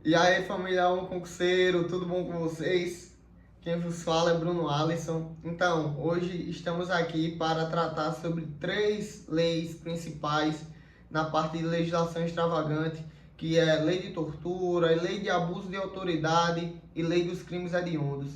E aí, família Um Concurseiro, tudo bom com vocês? Quem vos fala é Bruno Alisson. Então, hoje estamos aqui para tratar sobre três leis principais na parte de legislação extravagante, que é lei de tortura, lei de abuso de autoridade e lei dos crimes hediondos.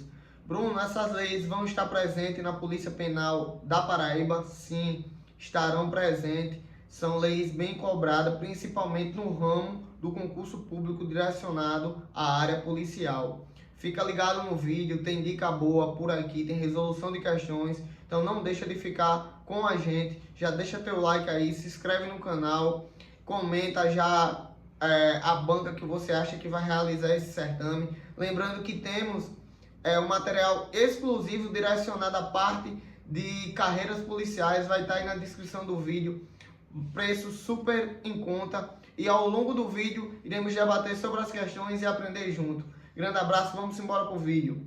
Bruno, essas leis vão estar presentes na Polícia Penal da Paraíba? Sim, estarão presentes. São leis bem cobradas, principalmente no ramo do concurso público direcionado à área policial. Fica ligado no vídeo, tem dica boa por aqui, tem resolução de questões, então não deixa de ficar com a gente, já deixa teu like aí, se inscreve no canal, comenta já a banca que você acha que vai realizar esse certame. Lembrando que temos um material exclusivo direcionado à parte de carreiras policiais, vai estar aí na descrição do vídeo, preço super em conta, e ao longo do vídeo iremos debater sobre as questões e aprender junto. Grande abraço, vamos embora pro vídeo.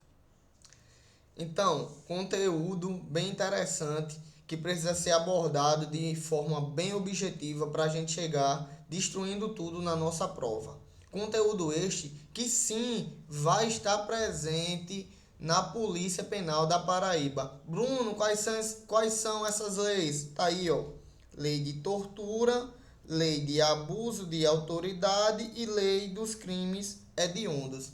Então, conteúdo bem interessante que precisa ser abordado de forma bem objetiva para a gente chegar destruindo tudo na nossa prova. Conteúdo este que sim vai estar presente na Polícia Penal da Paraíba. Bruno, quais são essas leis? Tá aí, ó. Lei de tortura, lei de abuso de autoridade e lei dos crimes hediondos.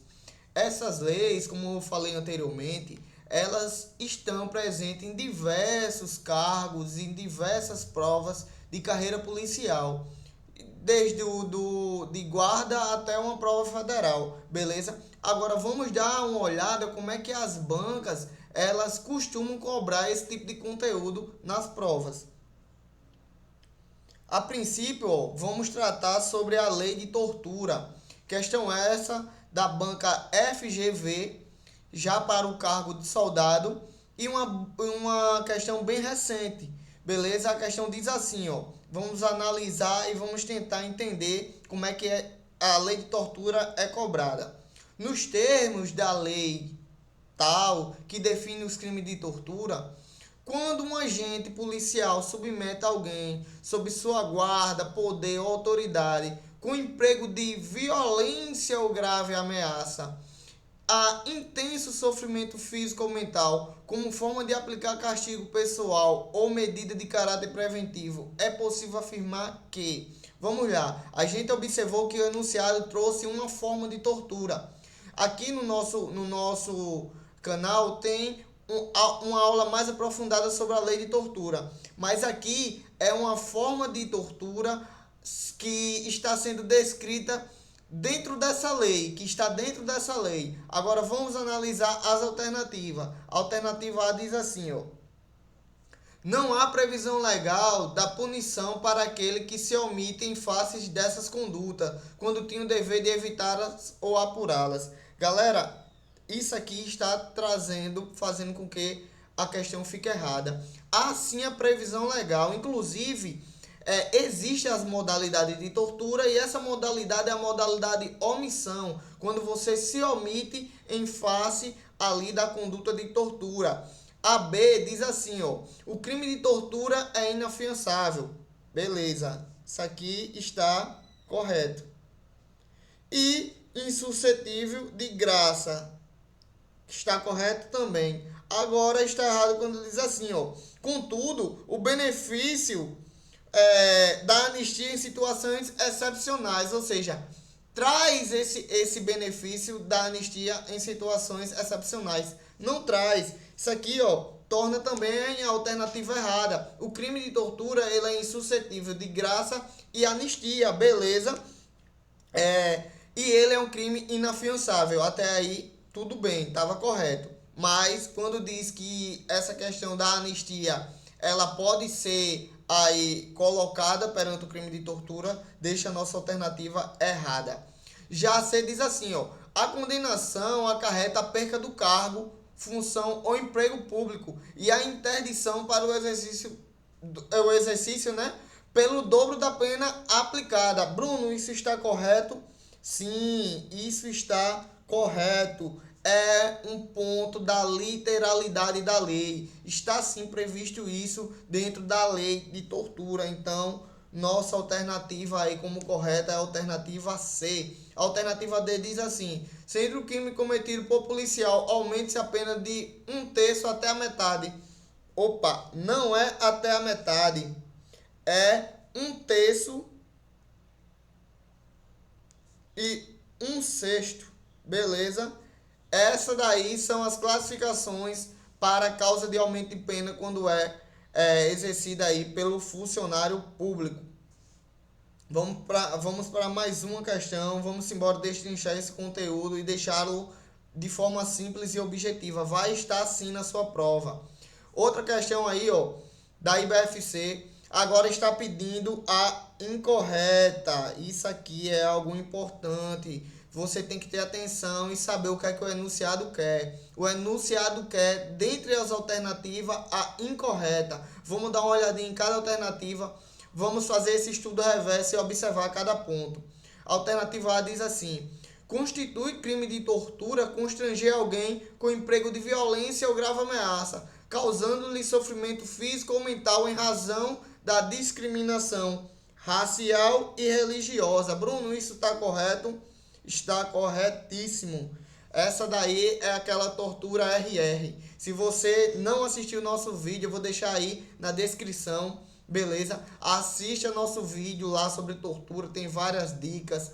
Essas leis, como eu falei anteriormente, elas estão presentes em diversos cargos, em diversas provas de carreira policial, desde de guarda até uma prova federal, beleza? Agora vamos dar uma olhada como é que as bancas elas costumam cobrar esse tipo de conteúdo nas provas. A princípio, ó, vamos tratar sobre a lei de tortura. Questão essa da banca FGV, já para o cargo de soldado. E uma questão bem recente, beleza? A questão diz assim, ó. Vamos analisar e vamos tentar entender como é que a lei de tortura é cobrada. Nos termos da lei tal, que define os crimes de tortura, quando um agente policial submete alguém sob sua guarda, poder ou autoridade com emprego de violência ou grave ameaça a intenso sofrimento físico ou mental como forma de aplicar castigo pessoal ou medida de caráter preventivo, é possível afirmar que, vamos lá, a gente observou que o enunciado trouxe uma forma de tortura. Aqui no nosso canal tem uma aula mais aprofundada sobre a lei de tortura, mas aqui é uma forma de tortura que está sendo descrita dentro dessa lei, que está dentro dessa lei. Agora vamos analisar as alternativas. A alternativa A diz assim, ó: não há previsão legal da punição para aquele que se omite em face dessas condutas, quando tinha o dever de evitá-las ou apurá-las. Galera, isso aqui está fazendo com que a questão fique errada. Há sim a previsão legal, inclusive existe as modalidades de tortura, e essa modalidade é a modalidade omissão, quando você se omite em face ali da conduta de tortura. A B diz assim, ó: o crime de tortura é inafiançável. Beleza, isso aqui está correto. E insuscetível de graça, está correto também. Agora está errado quando diz assim, ó: contudo, o benefício da anistia em situações excepcionais, ou seja, traz esse benefício da anistia em situações excepcionais. Não traz. Isso aqui, ó, torna também a alternativa errada. O crime de tortura ele é insuscetível de graça e anistia, beleza? E ele é um crime inafiançável. Até aí, tudo bem, estava correto. Mas quando diz que essa questão da anistia ela pode ser aí colocada perante o crime de tortura, deixa a nossa alternativa errada. Já C diz assim, ó: a condenação acarreta a perca do cargo, função ou emprego público e a interdição para o exercício, né, pelo dobro da pena aplicada. Bruno, isso está correto? Sim, isso está correto. É um ponto da literalidade da lei. Está sim previsto isso dentro da lei de tortura. Então, nossa alternativa aí como correta é a alternativa C. A alternativa D diz assim: sendo o crime cometido por policial, aumente-se a pena de 1/3 até a metade. Opa, não é até a metade, é 1/3 e 1/6, beleza? Essa daí são as classificações para causa de aumento de pena quando é exercida aí pelo funcionário público. Vamos para mais uma questão. Vamos embora destrinchar esse conteúdo e deixá-lo de forma simples e objetiva. Vai estar sim na sua prova. Outra questão aí, ó, da IBFC, agora está pedindo a incorreta. Isso aqui é algo importante. Você tem que ter atenção e saber o que é que o enunciado quer. O enunciado quer, dentre as alternativas, a incorreta. Vamos dar uma olhadinha em cada alternativa. Vamos fazer esse estudo reverso e observar cada ponto. A alternativa A diz assim: constitui crime de tortura constranger alguém com emprego de violência ou grave ameaça, causando-lhe sofrimento físico ou mental em razão da discriminação racial e religiosa. Bruno, isso está correto? Está corretíssimo. Essa daí é aquela tortura RR. Se você não assistiu o nosso vídeo, eu vou deixar aí na descrição, beleza? Assista nosso vídeo lá sobre tortura, tem várias dicas.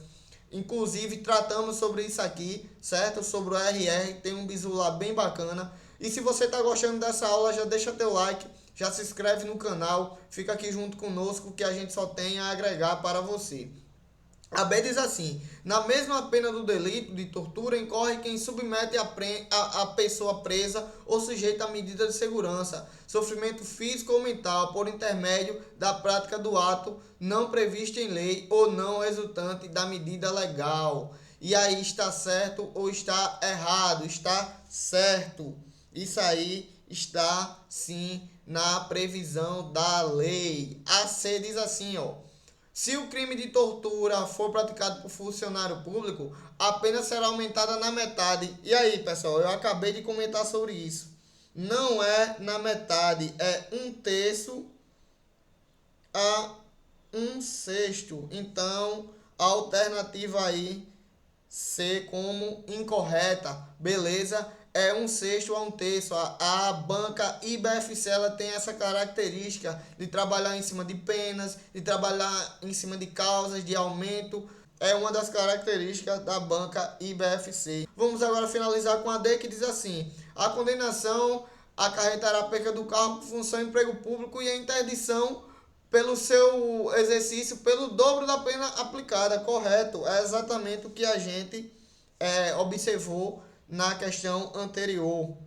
Inclusive, tratamos sobre isso aqui, certo? Sobre o RR, tem um bizu lá bem bacana. E se você está gostando dessa aula, já deixa teu like, já se inscreve no canal, fica aqui junto conosco que a gente só tem a agregar para você. A B diz assim: na mesma pena do delito de tortura incorre quem submete a pessoa presa ou sujeita a medida de segurança, sofrimento físico ou mental por intermédio da prática do ato não previsto em lei ou não resultante da medida legal. E aí está certo ou está errado? Está certo. Isso aí está sim na previsão da lei. A C diz assim, ó: se o crime de tortura for praticado por funcionário público, a pena será aumentada na metade. E aí, pessoal, eu acabei de comentar sobre isso. Não é na metade, é 1/3 a 1/6. Então, a alternativa aí C como incorreta, beleza? É 1/6 a 1/3. A banca IBFC ela tem essa característica de trabalhar em cima de penas, de trabalhar em cima de causas de aumento. É uma das características da banca IBFC. Vamos agora finalizar com a D, que diz assim: a condenação acarretará a perca do cargo por função em emprego público e a interdição pelo seu exercício pelo dobro da pena aplicada. Correto, é exatamente o que a gente observou na questão anterior.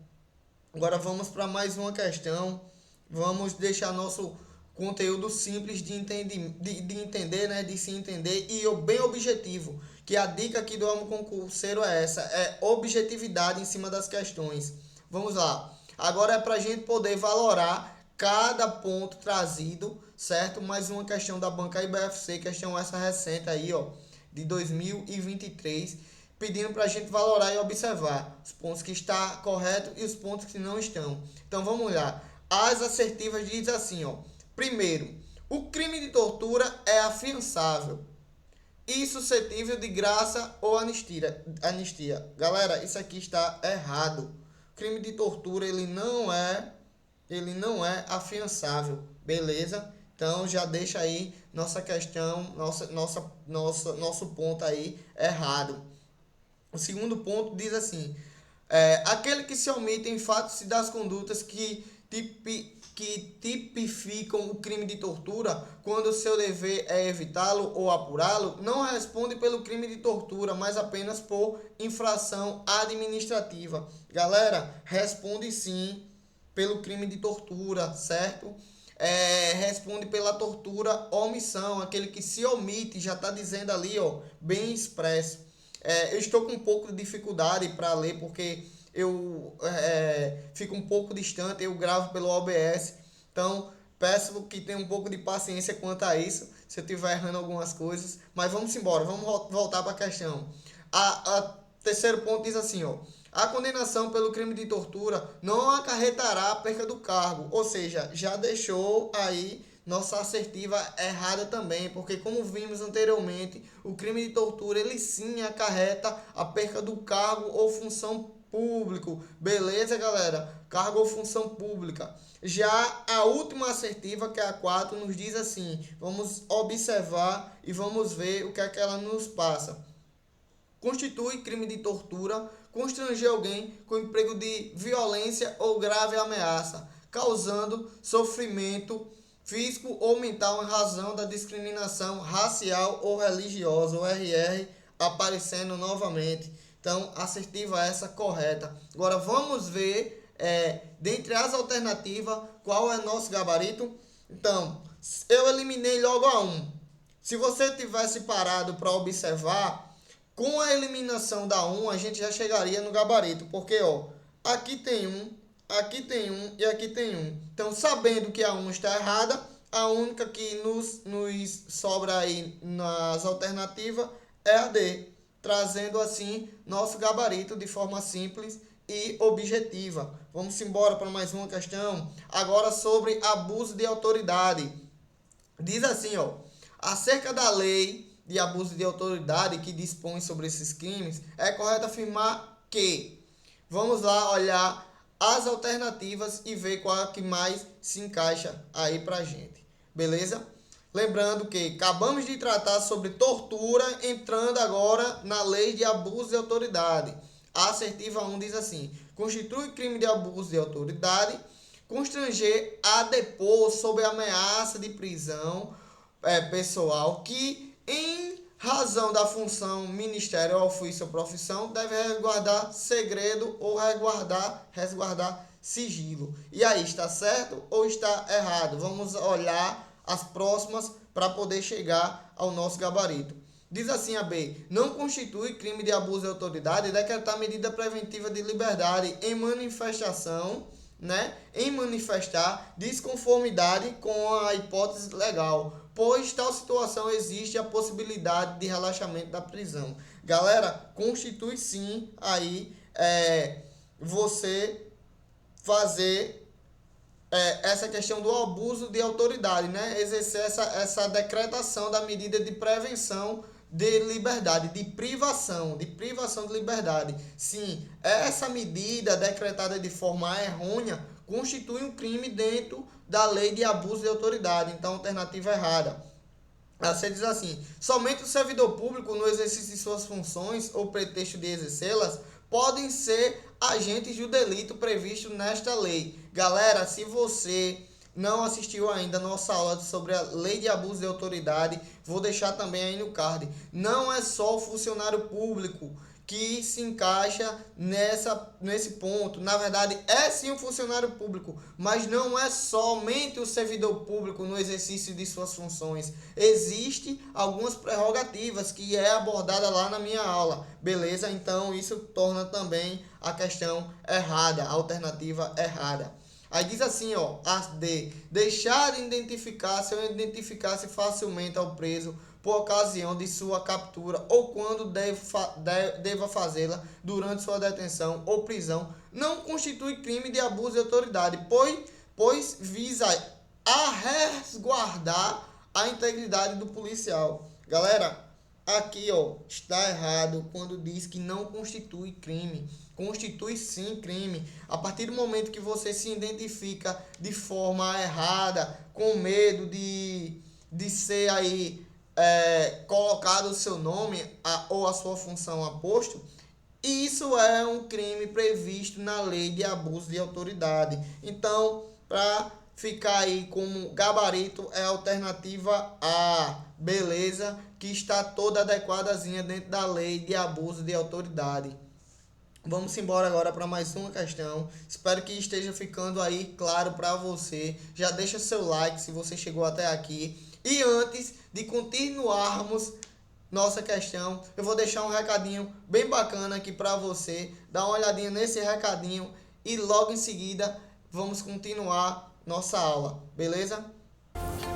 Agora vamos para mais uma questão. Vamos deixar nosso conteúdo simples de entender, né? De se entender e bem objetivo. Que a dica aqui do Amo Concurseiro é essa: é objetividade em cima das questões. Vamos lá. Agora é para a gente poder valorar cada ponto trazido, certo? Mais uma questão da banca IBFC, questão essa recente aí, ó, de 2023, pedindo para a gente valorar e observar os pontos que está correto e os pontos que não estão. Então vamos lá. As assertivas diz assim, ó: primeiro, o crime de tortura é afiançável e suscetível de graça ou anistia. Galera, isso aqui está errado. O crime de tortura ele não é afiançável, beleza? Então já deixa aí nossa questão, nosso ponto aí errado. O segundo ponto diz assim: aquele que se omite em fatos das condutas que tipificam o crime de tortura, quando o seu dever é evitá-lo ou apurá-lo, não responde pelo crime de tortura, mas apenas por infração administrativa. Galera, responde sim pelo crime de tortura, certo? Responde pela tortura omissão, aquele que se omite, já está dizendo ali, ó, bem expresso. Eu estou com um pouco de dificuldade para ler, porque eu fico um pouco distante, eu gravo pelo OBS, então peço que tenha um pouco de paciência quanto a isso, se eu estiver errando algumas coisas, mas vamos embora, vamos voltar para a questão. A terceiro ponto diz assim, ó: a condenação pelo crime de tortura não acarretará a perca do cargo, ou seja, já deixou aí nossa assertiva errada também, porque como vimos anteriormente, o crime de tortura ele sim acarreta a perca do cargo ou função público, beleza, galera? Cargo ou função pública. Já a última assertiva, que é a 4, nos diz assim, vamos observar e vamos ver o que é que ela nos passa. Constitui crime de tortura constranger alguém com emprego de violência ou grave ameaça, causando sofrimento físico ou mental em razão da discriminação racial ou religiosa, o RR aparecendo novamente. Então, assertiva essa correta. Agora, vamos ver, dentre as alternativas, qual é nosso gabarito. Então, eu eliminei logo a 1. Se você tivesse parado para observar, com a eliminação da 1, a gente já chegaria no gabarito. Porque, aqui tem 1, aqui tem 1 e aqui tem 1. Então, sabendo que a 1 está errada, a única que nos sobra aí nas alternativas é a D, trazendo assim nosso gabarito de forma simples e objetiva. Vamos embora para mais uma questão. Agora sobre abuso de autoridade. Diz assim, acerca da lei de abuso de autoridade que dispõe sobre esses crimes, é correto afirmar que, vamos lá olhar as alternativas e ver qual é que mais se encaixa aí pra gente, beleza? Lembrando que acabamos de tratar sobre tortura, entrando agora na lei de abuso de autoridade. A assertiva 1 diz assim, constitui crime de abuso de autoridade, constranger a depor sob ameaça de prisão pessoal que, em razão da função, ministério, ofício ou profissão, deve resguardar segredo ou resguardar sigilo. E aí, está certo ou está errado? Vamos olhar as próximas para poder chegar ao nosso gabarito. Diz assim a B, não constitui crime de abuso de autoridade decretar medida preventiva de liberdade em manifestação, em manifestar desconformidade com a hipótese legal, pois tal situação existe a possibilidade de relaxamento da prisão. Galera, constitui sim aí você fazer essa questão do abuso de autoridade, exercer essa decretação da medida de prevenção de liberdade, de privação de liberdade. Sim, essa medida decretada de forma errônea constitui um crime dentro da lei de abuso de autoridade. Então, alternativa errada. Você diz assim, somente o servidor público, no exercício de suas funções ou pretexto de exercê-las, podem ser agentes do delito previsto nesta lei. Galera, se você não assistiu ainda a nossa aula sobre a lei de abuso de autoridade, vou deixar também aí no card. Não é só o funcionário público que se encaixa nesse ponto. Na verdade, é sim o funcionário público, mas não é somente o servidor público no exercício de suas funções. Existem algumas prerrogativas que é abordada lá na minha aula, beleza? Então, isso torna também a questão errada, a alternativa errada. Aí diz assim, a D, deixar de identificar-se ou identificar-se facilmente ao preso por ocasião de sua captura ou quando deva fazê-la durante sua detenção ou prisão, não constitui crime de abuso de autoridade, pois visa a resguardar a integridade do policial. Galera, aqui está errado quando diz que não constitui crime. Constitui sim crime. A partir do momento que você se identifica de forma errada, com medo de ser aí colocado o seu nome ou a sua função a posto, isso é um crime previsto na lei de abuso de autoridade. Então, para ficar aí como gabarito, é a alternativa A, beleza? Que está toda adequadazinha dentro da lei de abuso de autoridade. Vamos embora agora para mais uma questão. Espero que esteja ficando aí claro para você. Já deixa seu like se você chegou até aqui. E antes de continuarmos nossa questão, eu vou deixar um recadinho bem bacana aqui para você. Dá uma olhadinha nesse recadinho e logo em seguida vamos continuar nossa aula, beleza?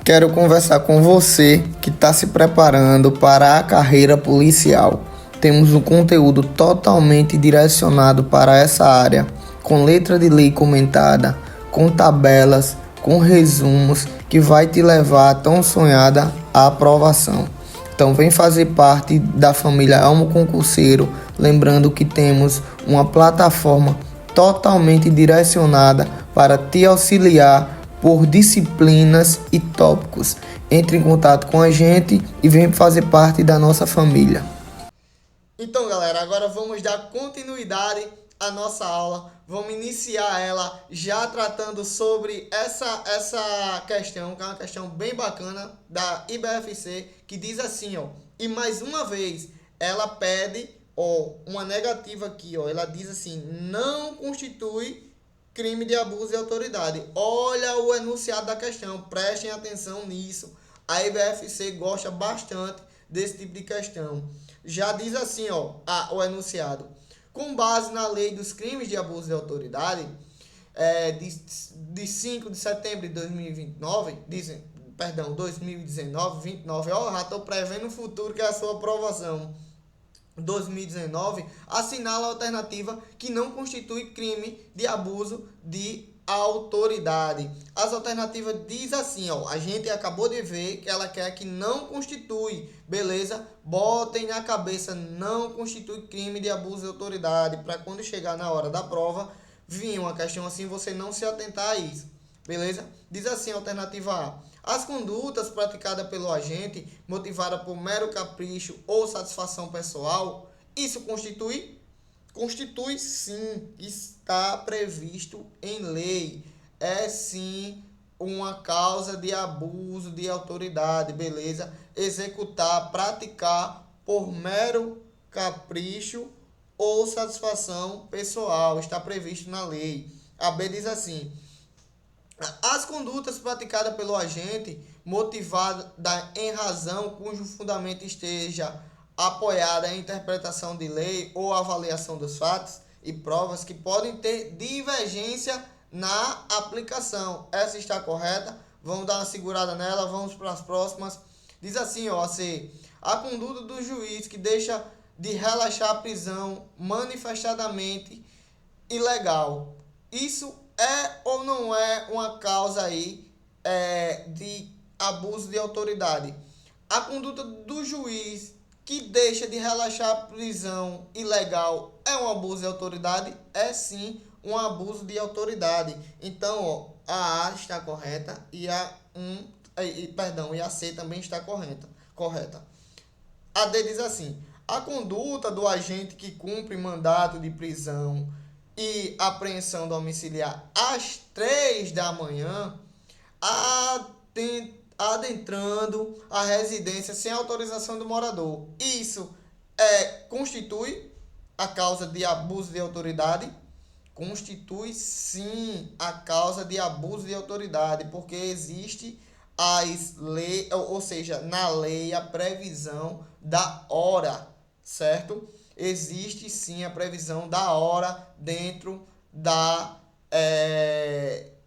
Quero conversar com você que está se preparando para a carreira policial. Temos um conteúdo totalmente direcionado para essa área, com letra de lei comentada, com tabelas, com resumos que vai te levar à tão sonhada aprovação. Então vem fazer parte da família Almo Concurseiro, lembrando que temos uma plataforma totalmente direcionada para te auxiliar por disciplinas e tópicos. Entre em contato com a gente e vem fazer parte da nossa família. Então, galera, agora vamos dar continuidade à nossa aula. Vamos iniciar ela já tratando sobre essa questão, que é uma questão bem bacana da IBFC, que diz assim, ó, e mais uma vez ela pede, ó, uma negativa aqui, ó, ela diz assim, não constitui crime de abuso de autoridade. Olha o enunciado da questão, prestem atenção nisso. A IBFC gosta bastante desse tipo de questão. Já diz assim, ó, o enunciado. Com base na lei dos crimes de abuso de autoridade, de 5 de setembro de 2029, 2019, 29, ó, já estou prevendo o futuro que é a sua aprovação. 2019, assinala a alternativa que não constitui crime de abuso de autoridade. As alternativas diz assim, ó, a gente acabou de ver que ela quer que não constitui, beleza? Botem na cabeça, não constitui crime de abuso de autoridade, para quando chegar na hora da prova, vir uma questão assim, você não se atentar a isso, beleza? Diz assim, alternativa A. As condutas praticadas pelo agente, motivadas por mero capricho ou satisfação pessoal, isso constitui? Constitui sim, está previsto em lei. É sim uma causa de abuso de autoridade, beleza? Executar, praticar por mero capricho ou satisfação pessoal, está previsto na lei. A B diz assim: as condutas praticadas pelo agente, motivada em razão cujo fundamento esteja apoiada em interpretação de lei ou avaliação dos fatos e provas que podem ter divergência na aplicação. Essa está correta? Vamos dar uma segurada nela, vamos para as próximas. Diz assim, ó, a conduta do juiz que deixa de relaxar a prisão manifestadamente ilegal. Isso é ou não é uma causa aí de abuso de autoridade? A conduta do juiz que deixa de relaxar a prisão ilegal é um abuso de autoridade? É sim um abuso de autoridade. Então, ó, a A está correta e a C também está correta. A D diz assim: a conduta do agente que cumpre mandato de prisão e apreensão domiciliar às 3 da manhã, adentrando a residência sem autorização do morador. Isso constitui a causa de abuso de autoridade? Constitui sim a causa de abuso de autoridade, porque existe na lei a previsão da hora, certo? Existe sim a previsão da hora dentro da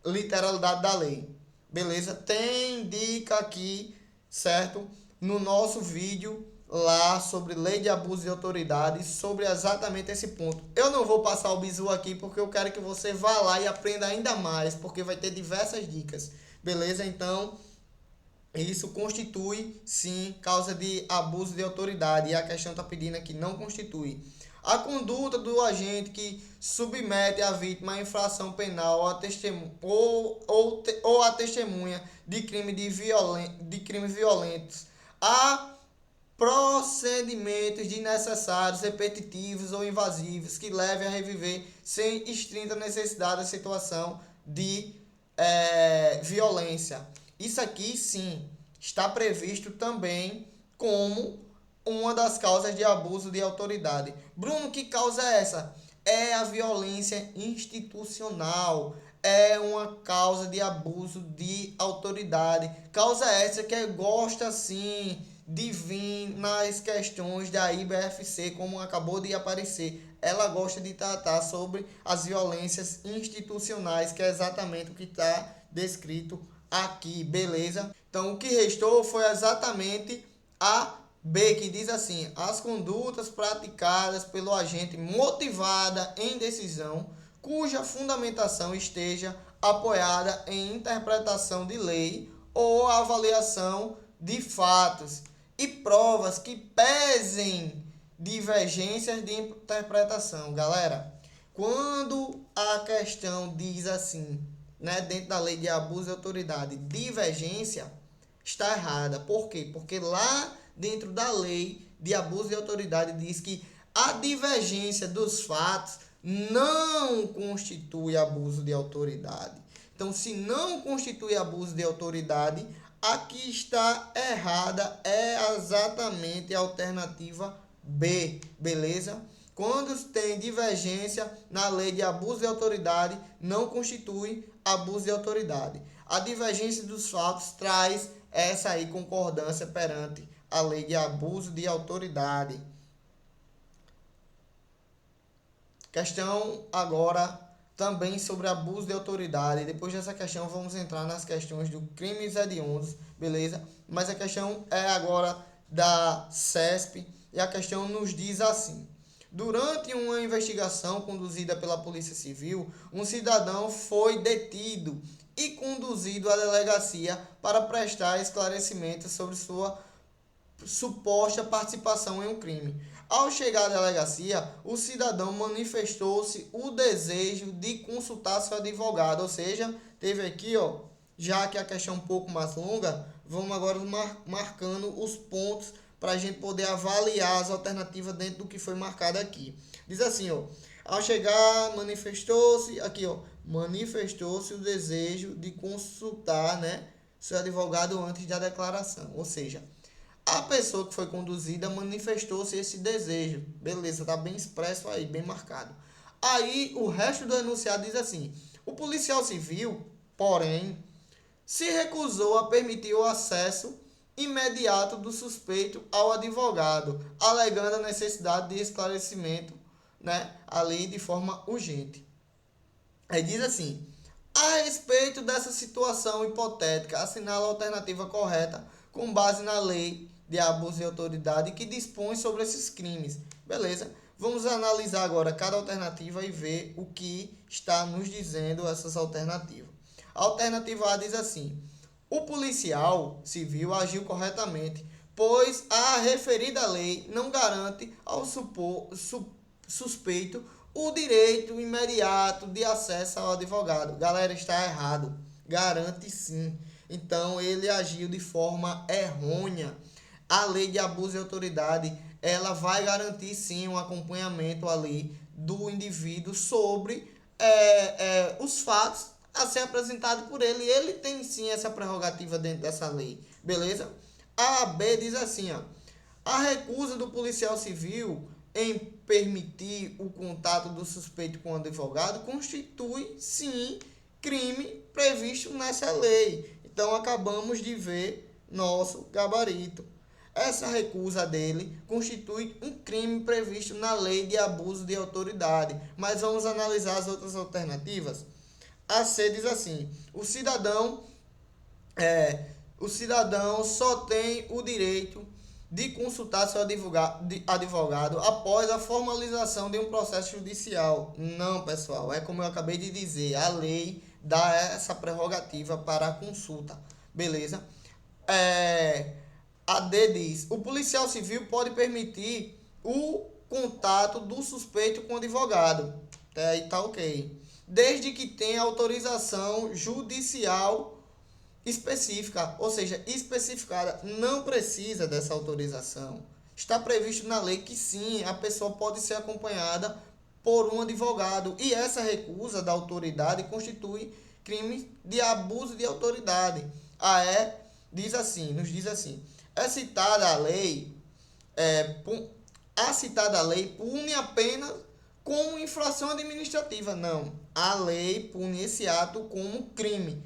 literalidade da lei. Beleza? Tem dica aqui, certo? No nosso vídeo lá sobre lei de abuso de autoridade, sobre exatamente esse ponto. Eu não vou passar o bizu aqui porque eu quero que você vá lá e aprenda ainda mais, porque vai ter diversas dicas. Beleza? Então, isso constitui, sim, causa de abuso de autoridade. E a questão está pedindo aqui, não constitui. A conduta do agente que submete a vítima à infração penal ou a testemunha de crimes violentos a procedimentos desnecessários, repetitivos ou invasivos que levem a reviver sem estrita necessidade a situação de violência. Isso aqui, sim, está previsto também como uma das causas de abuso de autoridade. Bruno, que causa é essa? É a violência institucional. É uma causa de abuso de autoridade. Causa essa que gosta, sim, de vir nas questões da IBFC, como acabou de aparecer. Ela gosta de tratar sobre as violências institucionais, que é exatamente o que está descrito aqui, beleza? Então, o que restou foi exatamente a B, que diz assim: as condutas praticadas pelo agente motivada em decisão, cuja fundamentação esteja apoiada em interpretação de lei ou avaliação de fatos e provas que pesem divergências de interpretação. Galera, quando a questão diz assim, né, dentro da lei de abuso de autoridade, divergência, está errada. Por quê? Porque lá dentro da lei de abuso de autoridade diz que a divergência dos fatos não constitui abuso de autoridade. Então, se não constitui abuso de autoridade, a que está errada é exatamente a alternativa B, beleza? Quando tem divergência na lei de abuso de autoridade, não constitui abuso de autoridade. A divergência dos fatos traz essa aí concordância perante a lei de abuso de autoridade. Questão agora também sobre abuso de autoridade. Depois dessa questão vamos entrar nas questões do crimes hediondos, beleza? Mas a questão é agora da CESP e a questão nos diz assim: durante uma investigação conduzida pela Polícia Civil, um cidadão foi detido e conduzido à delegacia para prestar esclarecimentos sobre sua suposta participação em um crime. Ao chegar à delegacia, o cidadão manifestou-se o desejo de consultar seu advogado, ou seja, teve aqui, ó, já que a questão é um pouco mais longa, vamos agora marcando os pontos para a gente poder avaliar as alternativas dentro do que foi marcado aqui. Diz assim, ó, ao chegar, manifestou-se o desejo de consultar, né, seu advogado antes da declaração, ou seja, a pessoa que foi conduzida manifestou-se esse desejo. Beleza, tá bem expresso aí, bem marcado. Aí o resto do enunciado diz assim: o policial civil, porém, se recusou a permitir o acesso imediato do suspeito ao advogado, alegando a necessidade de esclarecimento, né, ali de forma urgente. Aí diz assim: a respeito dessa situação hipotética, assinala a alternativa correta com base na lei de abuso de autoridade que dispõe sobre esses crimes. Beleza? Vamos analisar agora cada alternativa e ver o que está nos dizendo essas alternativas. A alternativa A diz assim: o policial civil agiu corretamente, pois a referida lei não garante ao suspeito o direito imediato de acesso ao advogado. Galera, está errado. Garante sim. Então, ele agiu de forma errônea. A lei de abuso de autoridade, ela vai garantir sim um acompanhamento ali do indivíduo sobre os fatos a ser apresentado por ele. Ele tem sim essa prerrogativa dentro dessa lei, beleza? A B diz assim, ó: a recusa do policial civil em permitir o contato do suspeito com o advogado constitui sim crime previsto nessa lei. Então acabamos de ver nosso gabarito. Essa recusa dele constitui um crime previsto na lei de abuso de autoridade. Mas vamos analisar as outras alternativas. A C diz assim: o cidadão só tem o direito de consultar seu advogado após a formalização de um processo judicial. Não, pessoal, é como eu acabei de dizer, a lei dá essa prerrogativa para a consulta, beleza? A D diz: o policial civil pode permitir o contato do suspeito com o advogado. Até aí tá ok. Desde que tenha autorização judicial específica, ou seja, especificada. Não precisa dessa autorização. Está previsto na lei que sim, a pessoa pode ser acompanhada por um advogado. E essa recusa da autoridade constitui crime de abuso de autoridade. Nos diz assim: a citada lei pune apenas como infração administrativa. Não, a lei pune esse ato como crime.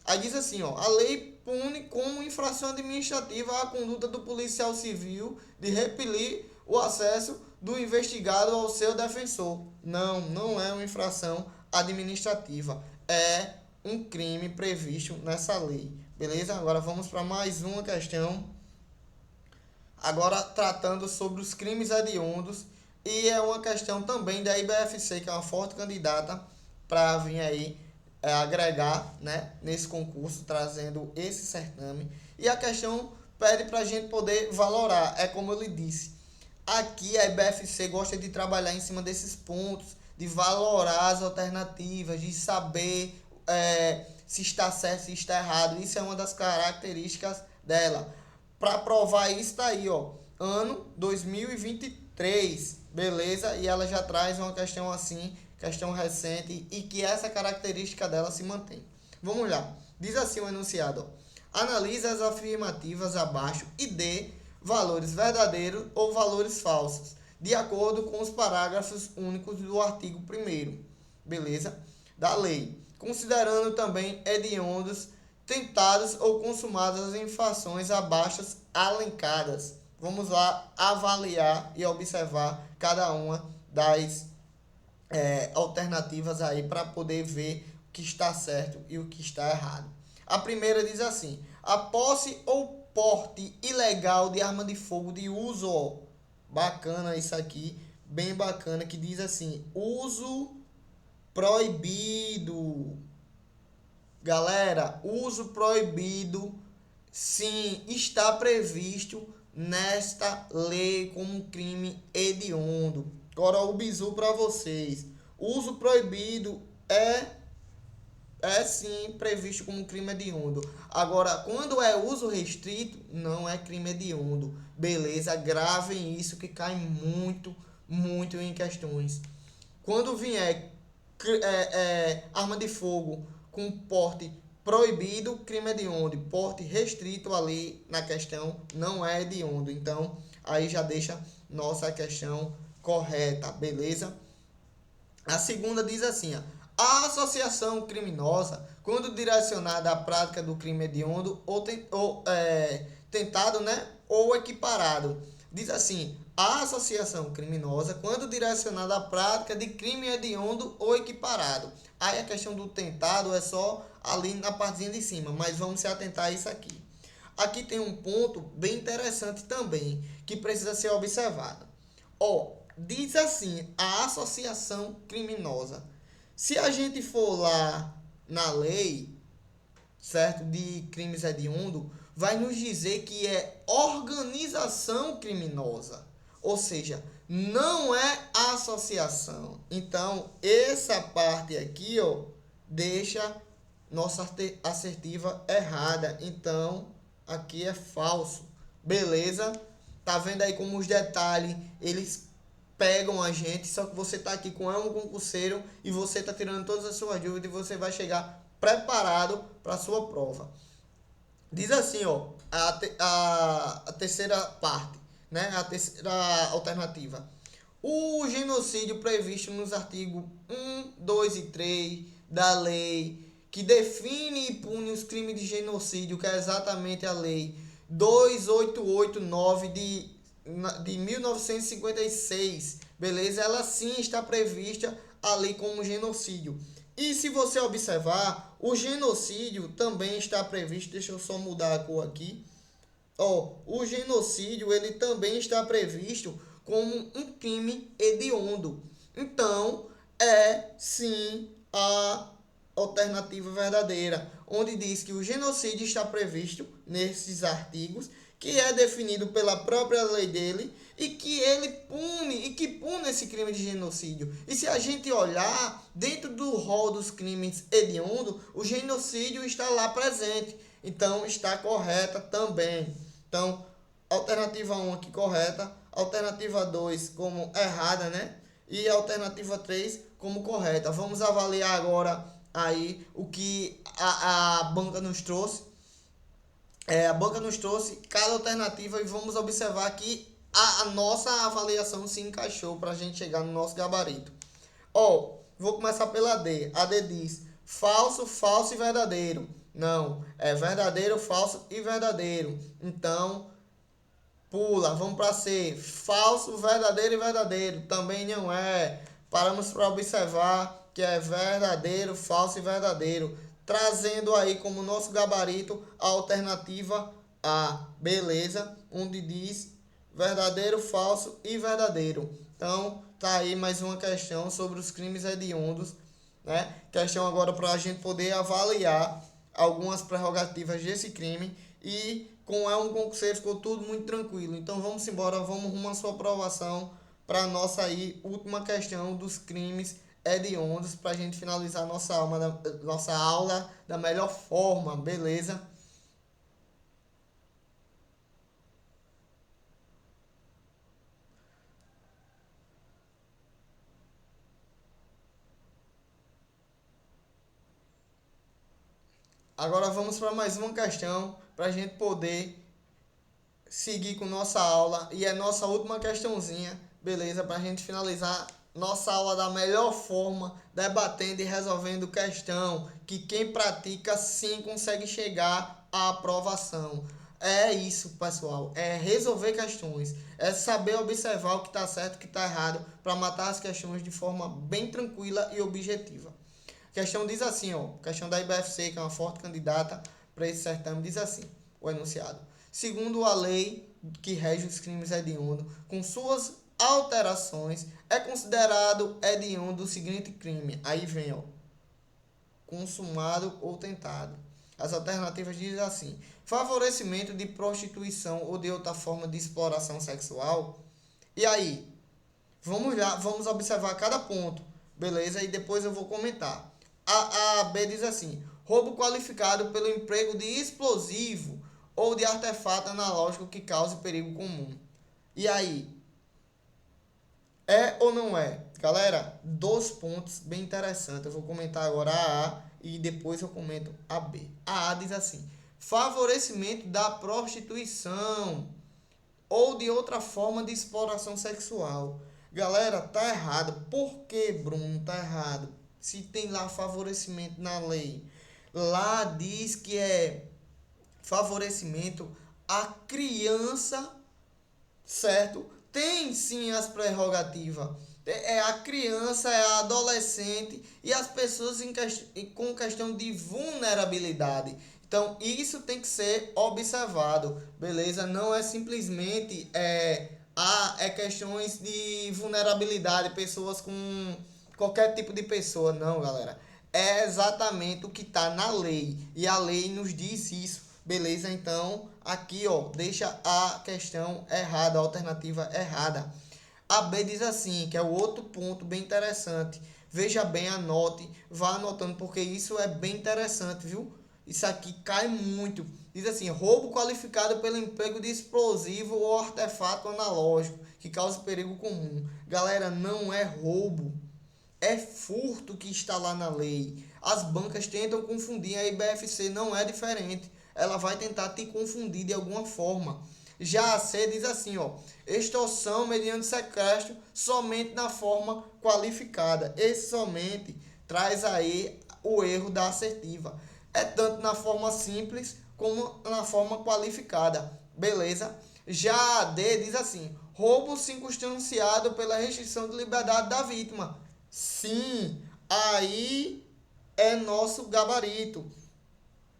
Aí diz assim, ó: a lei pune como infração administrativa a conduta do policial civil de repelir o acesso do investigado ao seu defensor. Não, não é uma infração administrativa, é um crime previsto nessa lei. Beleza? Agora vamos para mais uma questão. Agora tratando sobre os crimes hediondos. E é uma questão também da IBFC, que é uma forte candidata para vir aí agregar, né, nesse concurso, trazendo esse certame. E a questão pede para a gente poder valorar. É como eu lhe disse, aqui a IBFC gosta de trabalhar em cima desses pontos, de valorar as alternativas, de saber se está certo, se está errado. Isso é uma das características dela. Para provar isso, está aí, ó, ano 2023, beleza? E ela já traz uma questão assim, questão recente, e que essa característica dela se mantém. Vamos lá. Diz assim o enunciado, ó. Analise as afirmativas abaixo e dê valores verdadeiros ou valores falsos, de acordo com os parágrafos únicos do artigo 1º, beleza? Da lei, considerando também hediondos tentados ou consumadas em infrações abaixo alencadas. Vamos lá avaliar e observar cada uma das alternativas aí para poder ver o que está certo e o que está errado. A primeira diz assim: a posse ou porte ilegal de arma de fogo de uso, ó, bacana isso aqui, bem bacana, que diz assim, uso proibido. Galera, uso proibido, sim, está previsto nesta lei como crime hediondo. Agora o bizu para vocês. Uso proibido é sim previsto como crime hediondo. Agora, quando é uso restrito, não é crime hediondo. Beleza? Gravem isso que cai muito, muito em questões. Quando vier arma de fogo com porte proibido, crime hediondo. Porte restrito ali na questão não é hediondo. Então, aí já deixa nossa questão correta, beleza? A segunda diz assim, ó, a associação criminosa, quando direcionada à prática do crime hediondo tentado, né, ou equiparado. Diz assim, a associação criminosa, quando direcionada à prática de crime hediondo ou equiparado. Aí a questão do tentado é só ali na partezinha de cima, mas vamos se atentar a isso aqui. Aqui tem um ponto bem interessante também, que precisa ser observado. Ó, diz assim, a associação criminosa. Se a gente for lá na lei, certo, de crimes hediondos, vai nos dizer que é organização criminosa. Ou seja, não é associação. Então, essa parte aqui, ó, deixa nossa assertiva errada. Então, aqui é falso. Beleza? Tá vendo aí como os detalhes, eles pegam a gente, só que você tá aqui com um concurseiro e você tá tirando todas as suas dúvidas e você vai chegar preparado para a sua prova. Diz assim, ó, a terceira parte, né? A terceira alternativa. O genocídio previsto nos artigos 1, 2 e 3 da lei que define e pune os crimes de genocídio, que é exatamente a lei 2889 de 1956, beleza? Ela sim está prevista ali como genocídio. E se você observar, o genocídio também está previsto, deixa eu só mudar a cor aqui. Ó, o genocídio ele também está previsto como um crime hediondo. Então, é sim a alternativa verdadeira, onde diz que o genocídio está previsto nesses artigos, que é definido pela própria lei dele e que ele pune esse crime de genocídio. E se a gente olhar dentro do rol dos crimes hediondos, o genocídio está lá presente. Então está correta também. Então, alternativa 1 aqui correta, alternativa 2 como errada, né? E a alternativa 3 como correta. Vamos avaliar agora aí o que a banca nos trouxe. A banca nos trouxe cada alternativa e vamos observar que a nossa avaliação se encaixou para a gente chegar no nosso gabarito. Ó, vou começar pela D. A D diz falso, falso e verdadeiro. Não, é verdadeiro, falso e verdadeiro. Então, pula, vamos para C. Falso, verdadeiro e verdadeiro. Também não é. Paramos para observar que é verdadeiro, falso e verdadeiro. Trazendo aí como nosso gabarito a alternativa A. Beleza? Onde diz verdadeiro, falso e verdadeiro. Então, tá aí mais uma questão sobre os crimes hediondos né? Questão agora para a gente poder avaliar algumas prerrogativas desse crime e com um concurseiro ficou tudo muito tranquilo. Então vamos embora, vamos rumo à sua aprovação para a nossa aí última questão dos crimes hediondos para a gente finalizar nossa aula da melhor forma, beleza? Agora vamos para mais uma questão para a gente poder seguir com nossa aula e é nossa última questãozinha, beleza? Para a gente finalizar nossa aula da melhor forma, debatendo e resolvendo questão que quem pratica sim consegue chegar à aprovação. É isso, pessoal. É resolver questões. É saber observar o que está certo e o que está errado para matar as questões de forma bem tranquila e objetiva. A questão diz assim, ó, questão da IBFC, que é uma forte candidata para esse certame, diz assim, o enunciado. Segundo a lei que rege os crimes hediondos, com suas alterações, é considerado hediondo o seguinte crime. Aí vem, ó, consumado ou tentado. As alternativas dizem assim: favorecimento de prostituição ou de outra forma de exploração sexual. E aí, vamos lá, vamos observar cada ponto, beleza? E depois eu vou comentar. A B diz assim: roubo qualificado pelo emprego de explosivo ou de artefato analógico que cause perigo comum. E aí, é ou não é? Galera, dois pontos bem interessantes. Eu vou comentar agora a A e depois eu comento a B. A A diz assim: favorecimento da prostituição ou de outra forma de exploração sexual. Galera, tá errado. Por que, Bruno, tá errado? Se tem lá favorecimento na lei. Lá diz que é favorecimento à criança, certo? Tem sim as prerrogativas. É a criança, é a adolescente e as pessoas com questão de vulnerabilidade. Então, isso tem que ser observado, beleza? Não é simplesmente questões de vulnerabilidade, pessoas com qualquer tipo de pessoa, não, galera. É exatamente o que está na lei e a lei nos diz isso, beleza? Então, aqui, ó, deixa a questão errada, a alternativa errada. A B diz assim, que é o outro ponto bem interessante. Veja bem, anote, vá anotando, porque isso é bem interessante, viu? Isso aqui cai muito. Diz assim, roubo qualificado pelo emprego de explosivo ou artefato analógico que causa perigo comum. Galera, não é roubo, é furto que está lá na lei. As bancas tentam confundir, a IBFC não é diferente. Ela vai tentar te confundir de alguma forma. Já a C diz assim, ó, extorsão mediante sequestro somente na forma qualificada. Esse somente traz aí o erro da assertiva. É tanto na forma simples como na forma qualificada. Beleza? Já a D diz assim, roubo circunstanciado pela restrição de liberdade da vítima. Sim, aí é nosso gabarito.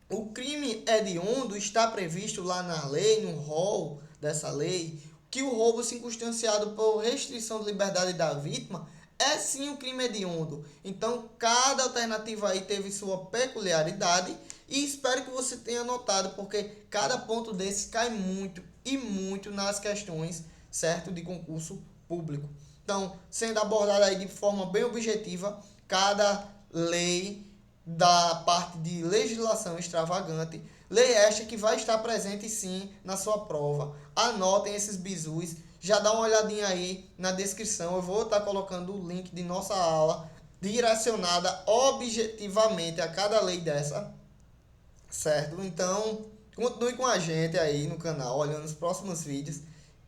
O crime hediondo está previsto lá na lei, no rol dessa lei, que o roubo circunstanciado por restrição de liberdade da vítima é sim um crime hediondo. Então, cada alternativa aí teve sua peculiaridade e espero que você tenha notado, porque cada ponto desse cai muito e muito nas questões, certo, de concurso público. Então, sendo abordado aí de forma bem objetiva, cada lei da parte de legislação extravagante, lei esta que vai estar presente sim na sua prova. Anotem esses bizus, já dá uma olhadinha aí na descrição, eu vou estar colocando o link de nossa aula direcionada objetivamente a cada lei dessa, certo? Então, continue com a gente aí no canal, olhando os próximos vídeos.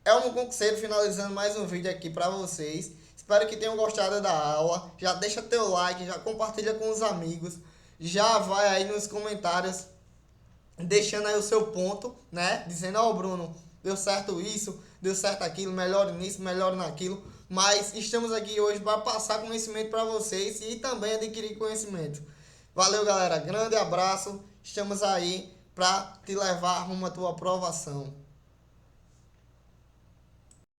É um concurseiro finalizando mais um vídeo aqui para vocês. Espero que tenham gostado da aula. Já deixa teu like, já compartilha com os amigos. Já vai aí nos comentários deixando aí o seu ponto, né? Dizendo, ó, Bruno, deu certo isso, deu certo aquilo, melhor nisso, melhor naquilo. Mas estamos aqui hoje para passar conhecimento para vocês e também adquirir conhecimento. Valeu, galera. Grande abraço. Estamos aí para te levar rumo à tua aprovação.